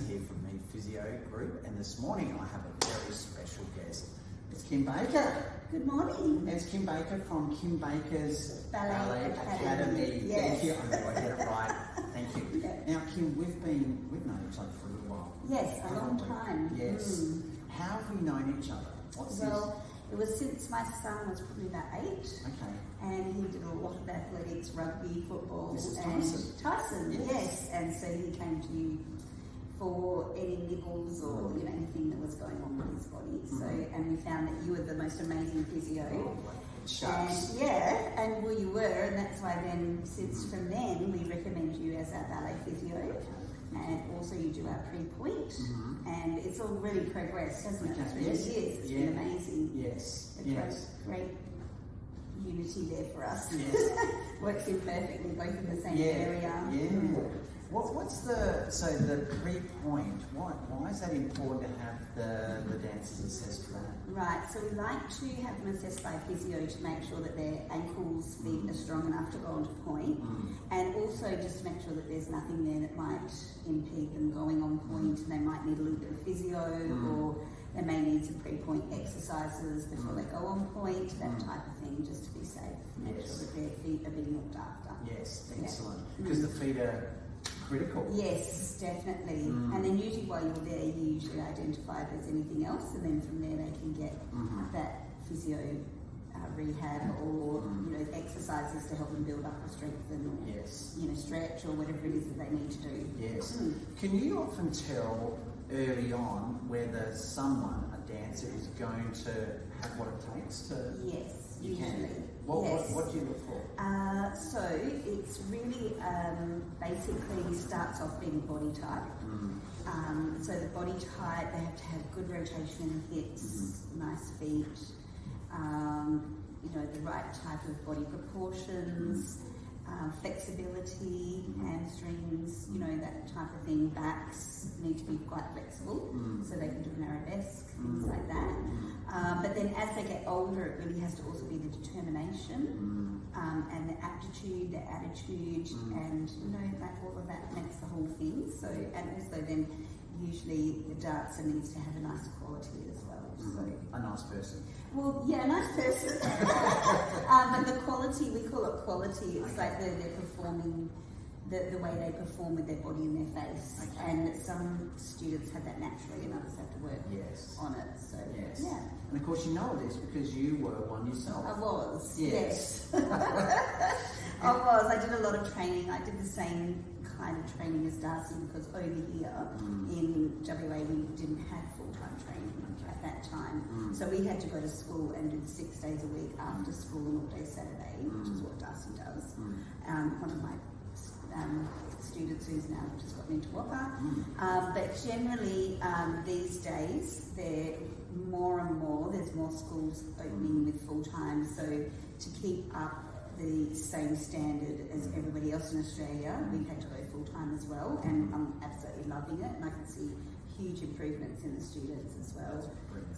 Here from Mead Physio Group, and this morning I have a very special guest. It's Kim Baker. Good morning. It's Kim Baker from Kim Baker's Ballet Academy. Yes. Thank you. I know I get it right. Thank you. Yeah. Now, Kim, we've known each other for a little while. Yes, a long time. Yes. How have we known each other? It was since my son was probably about 8. Okay. And he did a lot of athletics, rugby, football. This is and Tyson. Yes. And so he came to you for any niggles or anything that was going on with his body. So, and we found that you were the most amazing physio. And well, you were, and that's why then, since from then, we recommend you as our ballet physio. And also you do our pre-pointe, and it's all really progressed, hasn't it? It really is. It's been amazing. Yes. Great unity there for us. Yes. Works in perfectly, both in the same area. Yeah. What's the pre-pointe? Why is that important to have the dancers assessed for that? Right, so we like to have them assessed by physio to make sure that their ankles, feet are strong enough to go onto point, and also just to make sure that there's nothing there that might impede them going on point, and they might need a little bit of physio, or they may need some pre-point exercises before they go on point, that type of thing, just to be safe. Make sure that their feet are being looked after. Yes, excellent. Because the feet are critical. Yes, definitely. And then usually while you're there, you usually identify if there's anything else, and then from there they can get that physio rehab or exercises to help them build up or strengthen or stretch or whatever it is that they need to do. Yes. Can you often tell early on whether someone, a dancer, is going to have what it takes to? Yes, you usually. Can. What do you look for? So it's really basically starts off being body type. So the body type, they have to have good rotation in the hips, nice feet, the right type of body proportions, flexibility, hamstrings, that type of thing. Backs need to be quite flexible, so they can do an arabesque, things like that. But then as they get older, it really has to also be the determination and the aptitude, the attitude, and all of that makes the whole thing. So, and also then usually the dancer needs to have a nice quality as well. So a nice person. Well, yeah, a nice person. But the quality, we call it quality. It's like they're performing the way they perform with their body and their face. And some students have that naturally, and others have to work on it. So yeah. And of course, you know this because you were one yourself. I was. Yes. I was. I did a lot of training. I did the same kind of training as Darcy because over here in WA we didn't have full-time training at that time. So we had to go to school and do 6 days a week after school and all day Saturday, which is what Darcy does. One of my students who's now just gotten into WAPA. But generally these days there's more schools opening with full-time, so to keep up the same standard as everybody else in Australia, we've had to go full-time as well, and I'm absolutely loving it, and I can see huge improvements in the students as well.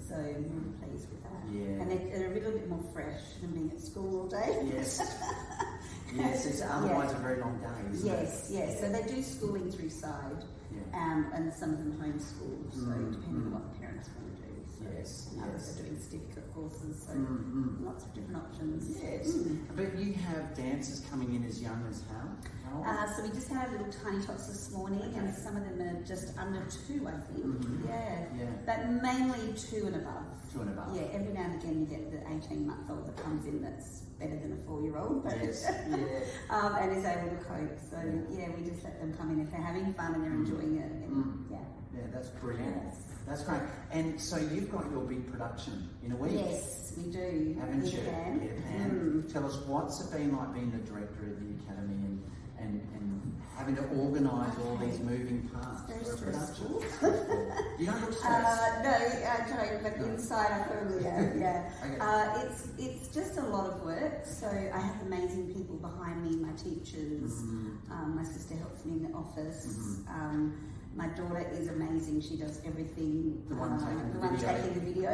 So I'm really pleased with that. Yeah. And they're a little bit more fresh than being at school all day. Yes. Yes, it's otherwise a very long day, isn't it? Yes. So they do schooling through side, and some of them homeschool, so depending on what the parents want to do. So others are doing certificate courses, so lots of different options. Yes. But you have dancers coming in as young as how old? So we just had our little tiny tots this morning, and some of them are just under 2, I think. But mainly 2 and above. 2 and above. Yeah, every now and again you get the 18-month-old that comes in that's better than a 4-year-old, but and is able to cope. So we just let them come in if they're having fun and they're enjoying it. And, yeah, that's brilliant. Yes. That's great. And so you've got your big production in a week. Yes, we do. Haven't you? Tell us, what's it been like being the director of the academy and having to organise all these moving parts for a production? You don't look stressed. No, I don't, but inside I probably am, It's just a lot of work, so I have amazing people behind me, my teachers, my sister helps me in the office, My daughter is amazing. She does everything. The one taking the video.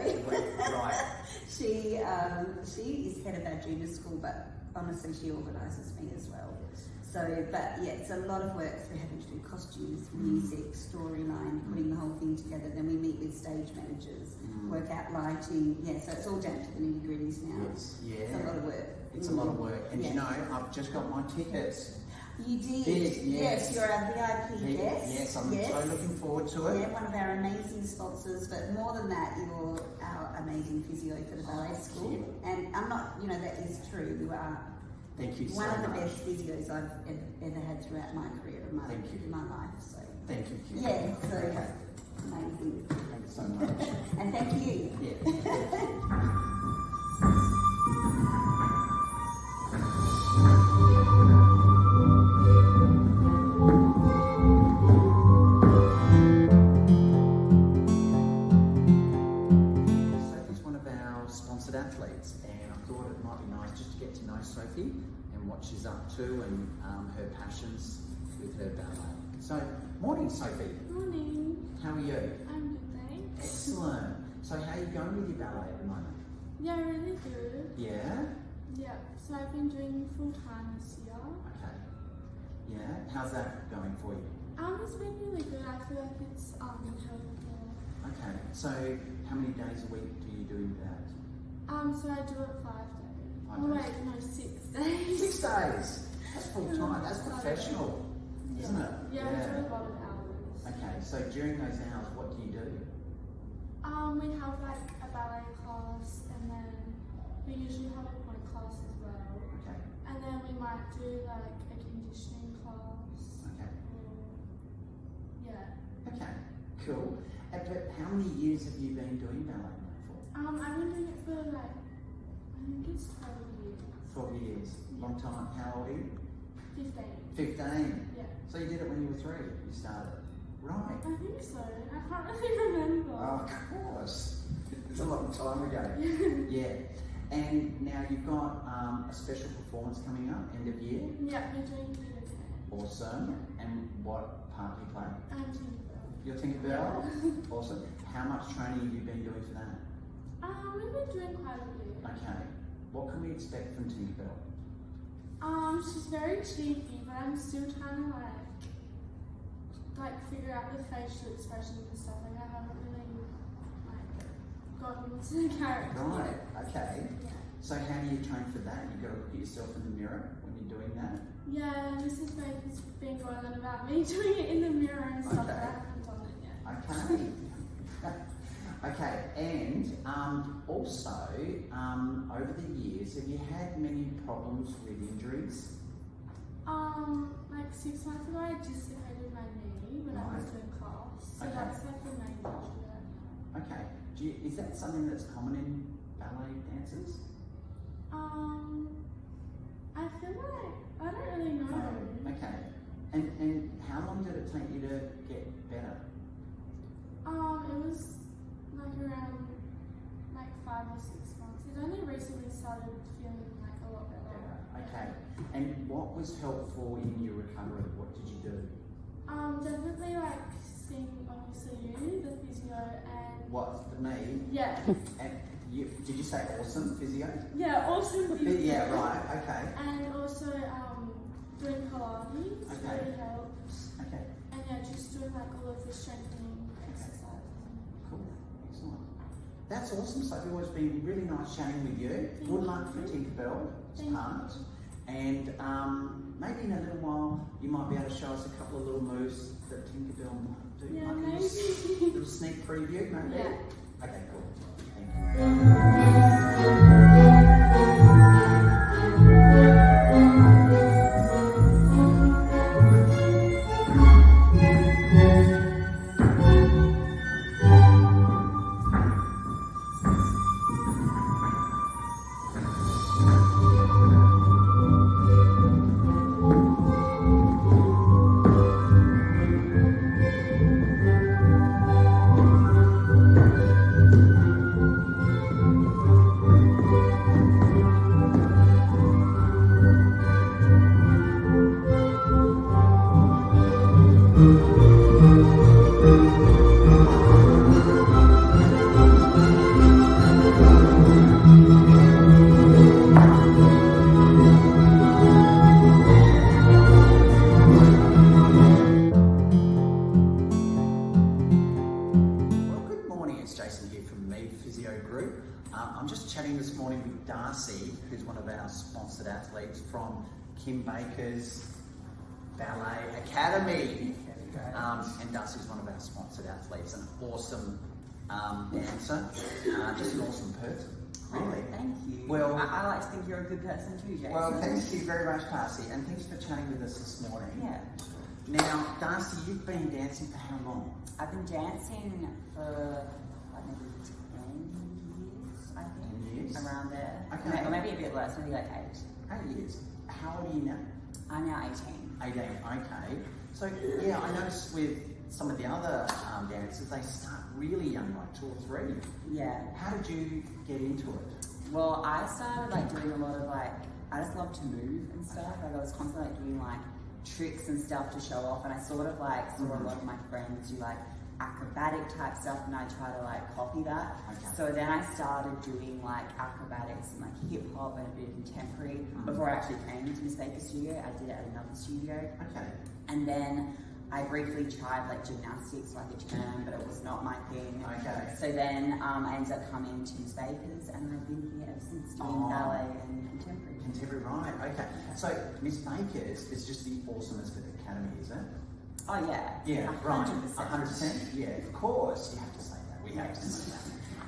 Right. She is head of our junior school, but honestly, she organises me as well. So, but yeah, it's a lot of work. We're having to do costumes, music, storyline, putting the whole thing together. Then we meet with stage managers, work out lighting. Yeah, so it's all down to the nitty gritties now. Yes, yeah. It's a lot of work. It's a lot of work. And you know, I've just got my tickets. You did? Yes, you're our VIP guest. Yes, I'm so looking forward to it. Yeah, one of our amazing sponsors, but more than that, you're our amazing physio for the ballet school. And I'm not, you know, that is true. You are Thank you so one of the much. best physios I've ever had throughout my career and my life. So Thank you, Kim. yeah, so Okay. amazing. Thank you so much. And thank you. Yeah. Sophie's one of our sponsored athletes, and I thought it might be nice just to get to know Sophie and what she's up to and her passions with her ballet. So, morning, Sophie. Morning. How are you? I'm good, thanks. Excellent. So, how are you going with your ballet at the moment? Yeah, really good. Yeah. Yeah, so I've been doing full time this year. Okay. Yeah. How's that going for you? It's been really good. I feel like it's helpful. Okay. So, how many days a week do you do that? So I do it 5 days. 5 Oh days? wait, no, 6 days. 6 days. That's full time. That's professional, isn't it? Yeah, I do a lot of hours. Okay. So during those hours, what do you do? We have like a ballet class, and then we usually have a point class as well. Okay. And then we might do like a conditioning class. Okay. Yeah. Okay. Cool. But how many years have you been doing ballet now for? I've been doing it for like, I think it's 12 years. 12 years. Long time. How old are you? 15. 15. Yeah. So you did it when you were 3. You started. Right. I think so. I can't really remember. Oh, of course. It's a long time ago. Yeah. And now you've got a special performance coming up, end of year. Yeah, we're doing theatre. Awesome. And what part do you play? I'm Tinkerbell. You're Tinkerbell? Awesome. How much training have you been doing for that? We've been doing quite a bit. Okay. What can we expect from Tinkerbell? She's very cheeky, but I'm still trying to like figure out the facial expressions and stuff. Like I haven't really gotten into the character. Right. Okay. Yeah. So how do you train for that? You've got to look at yourself in the mirror when you're doing that. Yeah, Mrs. Baker's been going on about me doing it in the mirror and stuff, but Okay. I haven't done it yet. Okay. Okay, and also, over the years, have you had many problems with injuries? Like 6 months ago, I dislocated my knee when I was Right. doing class, so Okay. that's like the main issue. Okay. Is that something that's common in ballet dancers? I feel like I don't really know. Okay. And how long did it take you to get better? It was like around like 5 or 6 months. It only recently started feeling like a lot better. Okay. And what was helpful in your recovery? What did you do? Definitely like seeing obviously you, the physio, and What, for me? yeah, And did you say awesome physio? yeah, awesome physio. Yeah, right, okay. And also doing Pilates Okay. really helps. Okay, And yeah, just doing like all of the strengthening exercises. cool, excellent. That's awesome, Sophie. Well, it's been really nice chatting with you. Good luck for Tinkerbell's Thank part. And maybe in a little while, you might be able to show us a couple of little moves that Tinkerbell might do. Yeah, Like a maybe. little sneak preview, maybe? Yeah. Okay, cool. Thank you. morning with Darcy, who's one of our sponsored athletes from Kim Baker's Ballet Academy. And Darcy's one of our sponsored athletes, an awesome dancer, just an awesome person. Really. Oh, thank you. Well, I like to think you're a good person too, Jason. Well, thank you very much, Darcy, and thanks for chatting with us this morning. Yeah. Now, Darcy, you've been dancing for how long? I've been dancing for like maybe 10 years, I think. 10 years? Around there. Okay. Or maybe a bit less, maybe like 8. 8 years. How old are you now? I'm now 18. 18, okay. So, yeah, I noticed with some of the other dancers, they start really young, like 2 or 3. Yeah. How did you get into it? Well, I started like doing a lot of like, I just love to move and stuff. Like I was constantly like doing like tricks and stuff to show off, and I sort of like saw a lot of my friends do like acrobatic type stuff, and I try to like copy that. Okay. So then I started doing like acrobatics and like hip hop and a bit of contemporary. Before I actually came to Miss Baker's studio, I did it at another studio. Okay. And then I briefly tried like gymnastics for like a term, but it was not my thing. Okay. So then I ended up coming to Miss Baker's, and I've been here ever since doing ballet and contemporary. Contemporary, right, okay. So, Miss Baker's is just the awesomest academy, is it? Oh yeah. Yeah, 100%. right. 100%? Yeah, of course. You have to say that. We have to say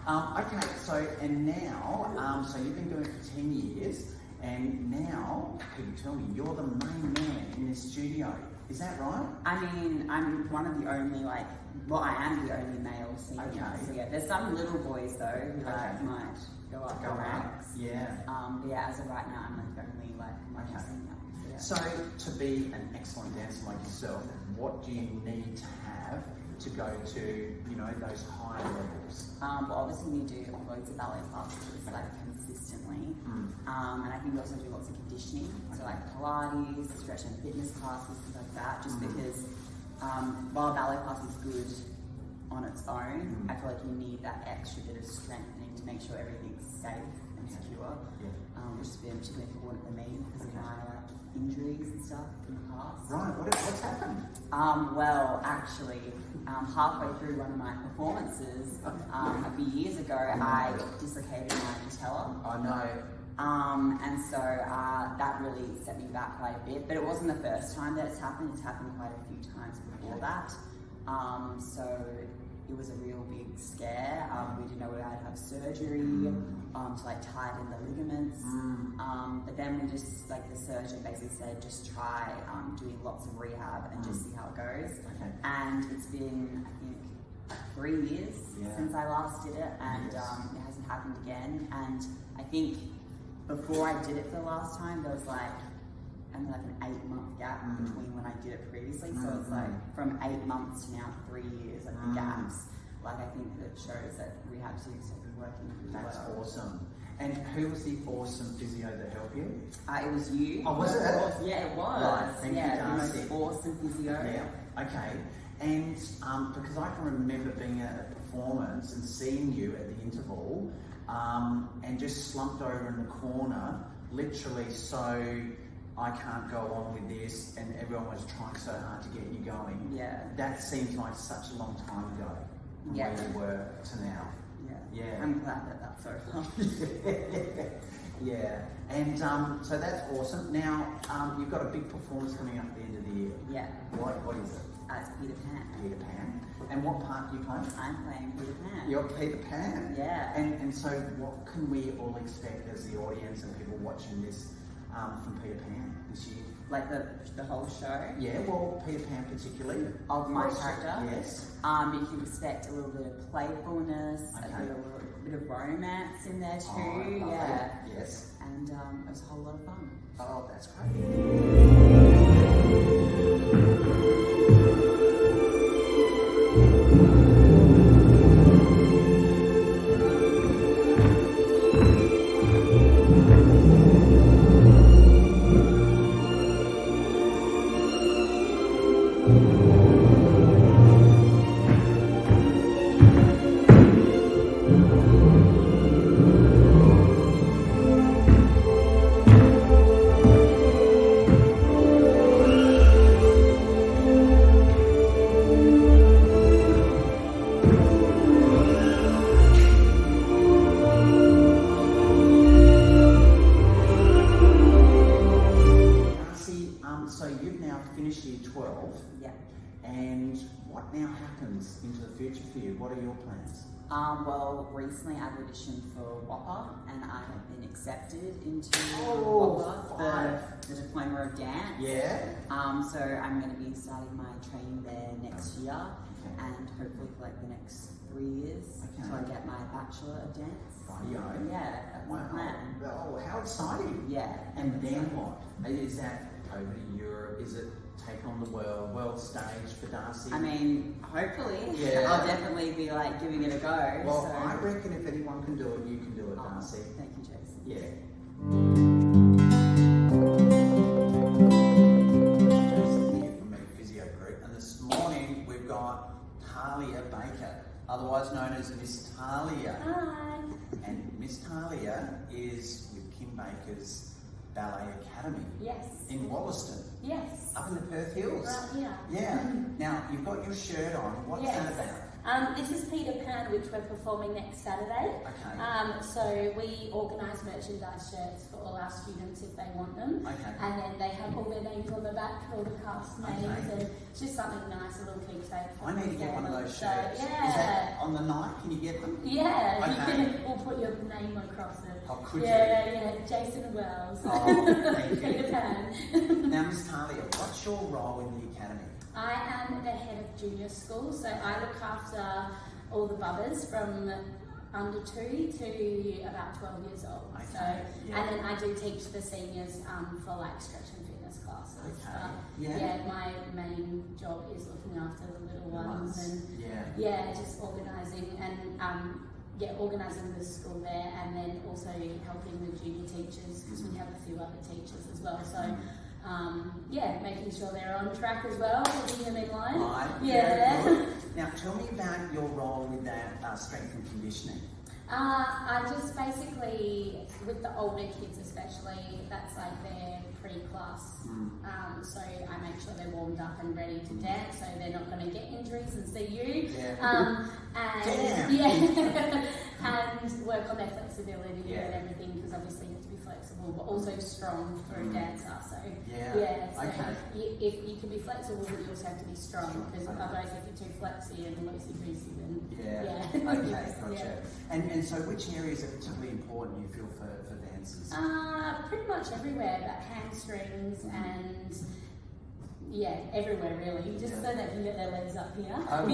that. Okay, so, and now, so you've been doing it for 10 years, and now, people tell me, you're the main man in this studio. Is that right? I mean, I'm one of the only like, well, I am the only male senior. Okay. So yeah, there's some little boys though who like might go up the ranks. Yeah. But yeah, as of right now, I'm like the only like male Okay. senior. So, to be an excellent dancer like yourself, what do you need to have to go to, you know, those higher levels? Well, obviously we do loads of ballet classes like consistently, and I think we also do lots of conditioning, so like Pilates, stretch and fitness classes, things like that. Just because while ballet class is good on its own, I feel like you need that extra bit of strengthening to make sure everything's safe and secure, which has been particularly important for me because of my injuries and stuff in the past. Right, what's happened? Well, actually, halfway through one of my performances a few years ago, I dislocated my patella. I know. And so that really set me back quite a bit. But it wasn't the first time that it's happened. It's happened quite a few times before that. So it was a real big scare. We didn't know we had to have surgery to like tighten the ligaments. But then we just, like the surgeon basically said, just try doing lots of rehab and just see how it goes. Okay. And it's been, I think, 3 years since I last did it, and it hasn't happened again. And I think before I did it for the last time, there was like an 8-month gap between when I did it previously. So it's like from 8 months to now 3 years of the gaps. Like I think that shows that rehab seems to be working really well. That's awesome. And who was the awesome physio that helped you? It was you. Oh, was it? Yeah, it was. Right, thank you, the most Darcy. awesome physio. Yeah, okay. And because I can remember being at a performance and seeing you at the interval and just slumped over in the corner, literally, so I can't go on with this, and everyone was trying so hard to get you going. Yeah. That seems like such a long time ago from where you were to now. Yeah. Yeah. I'm glad that that's so fun. Yeah. And so that's awesome. Now, you've got a big performance coming up at the end of the year. Yeah. What is it? It's Peter Pan. Peter Pan. And what part do you play? I'm playing Peter Pan. You're Peter Pan. Yeah. And so what can we all expect as the audience and people watching this from Peter Pan this year? Like the whole show? Yeah, well, Peter Pan particularly. Of my character? Yes. You can expect a little bit of playfulness, Okay. a bit of romance in there too. Oh, yeah. Yes. And it was a whole lot of fun. Oh, that's great. 12. Yeah. And what now happens into the future for you? What are your plans? Well, recently I auditioned for WAPA and I have been accepted into Oh, WAPA, the Diploma of Dance. Yeah. So I'm going to be starting my training there next year and hopefully for like the next 3 years until I get my Bachelor of Dance. Rightio. Yeah, that's my plan. Oh, how exciting. Yeah. And then what? Is that over to Europe? Is it take on the world stage for Darcy? I mean, hopefully. Yeah. I'll definitely be like giving it a go. Well, so. I reckon if anyone can do it, you can do it, Darcy. Thank you, Jason. Yeah. Jason here from Mead Physio Group, and this morning we've got Talia Baker, otherwise known as Miss Talia. Hi. And Miss Talia is with Kim Baker's Ballet Academy Yes. in Wollaston, Yes. up in the Perth Hills. Right here. Yeah. Now, you've got your shirt on. What's Yes. that about? This is Peter Pan, which we're performing next Saturday. Okay. So we organise merchandise shirts for all our students if they want them. Okay. And then they have all their names on the back, all the cast names, Okay. and it's just something nice, a little keepsake. I need to get one of those So, shirts. yeah. Is that on the night? Can you get them? Yeah, Okay. we'll put your name across it. Oh, could Yeah, Jason Wells. Oh, thank you. Peter Pan. Now, Miss Talia, what's your role in the academy? I am the head of junior school, so I look after all the bubbers from under 2 to about 12 years old. Okay, So, yeah. and then I do teach the seniors for like stretch and fitness classes. Okay, But, yeah. my main job is looking after the little ones and Yeah. just organising and organising the school there, and then also helping the junior teachers because we have a few other teachers as well. So. Making sure they're on track as well, keeping them in line. Right. Yeah. Good. Now, tell me about your role with that strength and conditioning. I just basically, with the older kids especially, that's like their pre-class. So I make sure they're warmed up and ready to dance, so they're not going to get injuries and see you. Yeah. And work on their flexibility and Yeah. everything, because obviously you have to be flexible, but also strong for a dancer. So so Okay. if you can be flexible, but you also have to be strong, because Okay. otherwise if you're too flexy and loosey goosey, then Okay, gotcha. And so which areas are particularly important you feel for dancers? Pretty much everywhere, but hamstrings and everywhere really, just so they can get their legs up here. Oh,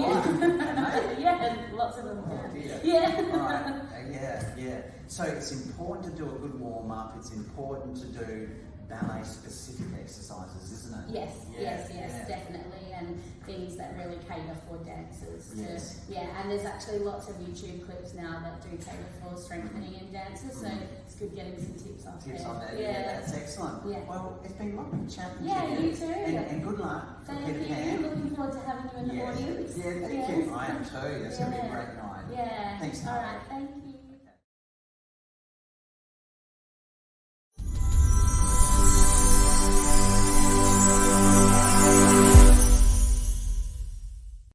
Lots of them Oh, can. dear. Yeah. Right. Yeah. So it's important to do a good warm up. It's important to do ballet specific exercises, isn't it? Yes, definitely, and things that really cater for dancers. Yes. And there's actually lots of YouTube clips now that do cater for strengthening in dancers, so it's good getting some tips off Tips there. on that. Yeah, that's excellent. Yeah. Well, it's been lovely chatting to you. Yeah, you too. And good luck for Thank Peter you. Pan. Looking forward to having you in the audience. Yeah, thank you. I am too. That's going to be a great night. Yeah. Thanks, All Tara. right. Thank you.